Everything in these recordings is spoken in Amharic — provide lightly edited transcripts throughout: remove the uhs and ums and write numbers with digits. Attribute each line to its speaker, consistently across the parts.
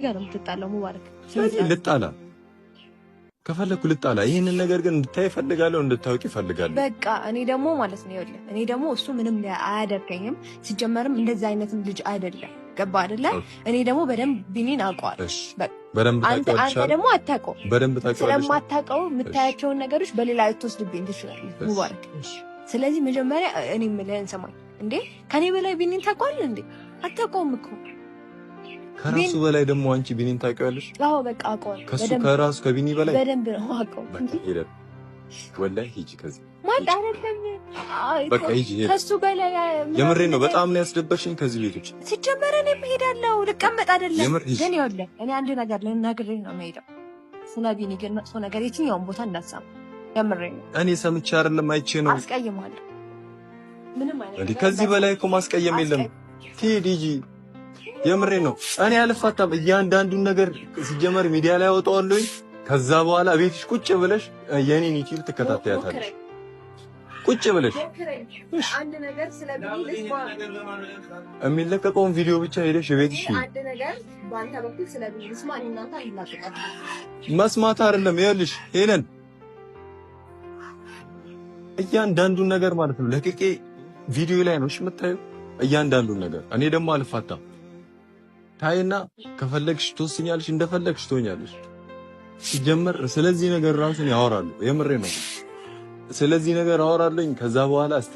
Speaker 1: ጋር ነው የምትጣላው ሙባረክ።
Speaker 2: ስለዚህ ልጣላ ከፈለኩ ልጣላ። ይሄንን ነገር ግን እንድታይ ፈልጋለሁ፣ እንድታውቂ ፈልጋለሁ።
Speaker 1: በቃ እኔ ደግሞ ማለት ነው ይኸውልህ፣ እኔ ደግሞ እሱ ምንም አያደርገኝም። ሲጀመርም እንደዛ አይነትም ልጅ አይደለም። ገባ አይደለ? እኔ ደግሞ በደንብ ቢኒን አውቀዋለሁ።
Speaker 2: በደንብ
Speaker 1: አንተ ደግሞ አታውቀውም።
Speaker 2: በደንብ ታውቀዋለሽ።
Speaker 1: ስለማታውቀው የምታያቸውን ነገሮች በሌላ ልትወስድብኝ ትችላለህ ሙባረክ። ስለዚህ መጀመሪያ እኔ የምልህን ሰማኝ። እንዴ ከኔ በላይ ቢኒን ታውቀዋለህ እንዴ? አታውቀውም እኮ
Speaker 2: ከራሱ በላይ ደግሞ አንቺ ቢኒን ታውቂዋለሽ?
Speaker 1: አዎ በቃ አውቀዋለሁ።
Speaker 2: ከሱ ከራሱ ከቢኒ በላይ
Speaker 1: በደንብ ነው አውቀው።
Speaker 2: ወላሂ ሂጂ ከዚህ
Speaker 1: ማለት አይደለም።
Speaker 2: በቃ ሂጂ።
Speaker 1: ከሱ በላይ
Speaker 2: የምሬን ነው። በጣም ነው ያስደበርሽኝ ከዚህ ቤቶች።
Speaker 1: ሲጀመር እኔ እሄዳለሁ፣ ልቀመጥ አይደለም ግን ይኸውልህ፣ እኔ አንድ ነገር ልናግርህ ነው የምሄደው። ስለ ቢኒ ግን መጥፎ ነገር የትኛውን ቦታ እንዳትሰማ። የምሬን ነው።
Speaker 2: እኔ ሰምቼ አይደለም አይቼ ነው።
Speaker 1: አስቀይማለሁ። ምንም አይነት
Speaker 2: እንዴ ከዚህ በላይ እኮ ማስቀየም የለም። ትሂድ ሂጂ። የምሬን ነው። እኔ አልፋታም። እያንዳንዱን ነገር ሲጀመር ሚዲያ ላይ አወጣዋለሁ። ከዛ በኋላ ቤትሽ ቁጭ ብለሽ የኔን ዩቲዩብ ትከታተያታለሽ። ቁጭ ብለሽ
Speaker 1: አንድ ነገር ስለቢኒ
Speaker 2: የሚለቀቀውን ቪዲዮ ብቻ ሄደሽ ቤትሽ
Speaker 1: አንድ ነገር ባንተ በኩል ስለቢኒ ስማ። እናንተ አይላቀቃል
Speaker 2: መስማት አይደለም። ይኸውልሽ ሄለን እያንዳንዱን ነገር ማለት ነው ለቅቄ ቪዲዮ ላይ ነው የምታየው፣ እያንዳንዱን ነገር። እኔ ደግሞ አልፋታም። ታይና ከፈለግሽ ትወስኛለሽ፣ እንደፈለግሽ ትሆኛለሽ። ሲጀመር ስለዚህ ነገር ራሱን ያወራሉ። የምሬ ነው። ስለዚህ ነገር አወራለኝ። ከዛ በኋላ እስቲ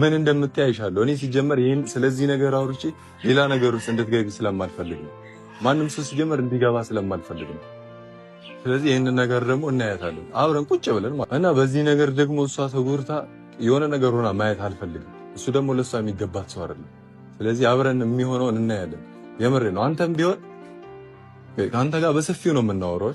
Speaker 2: ምን እንደምታይሻለሁ። እኔ ሲጀመር ይሄን ስለዚህ ነገር አውርቼ ሌላ ነገር ውስጥ እንድትገቢ ስለማልፈልግ ነው። ማንም ሰው ሲጀመር እንዲገባ ስለማልፈልግ ነው። ስለዚህ ይሄንን ነገር ደግሞ እናያታለን አብረን ቁጭ ብለን እና በዚህ ነገር ደግሞ እሷ ተጎድታ የሆነ ነገር ሆና ማየት አልፈልግም። እሱ ደግሞ ለእሷ የሚገባት ሰው አይደለም። ስለዚህ አብረን የሚሆነውን እናያለን። የምሬ ነው። አንተም ቢሆን ከአንተ ጋር በሰፊው ነው የምናወራው።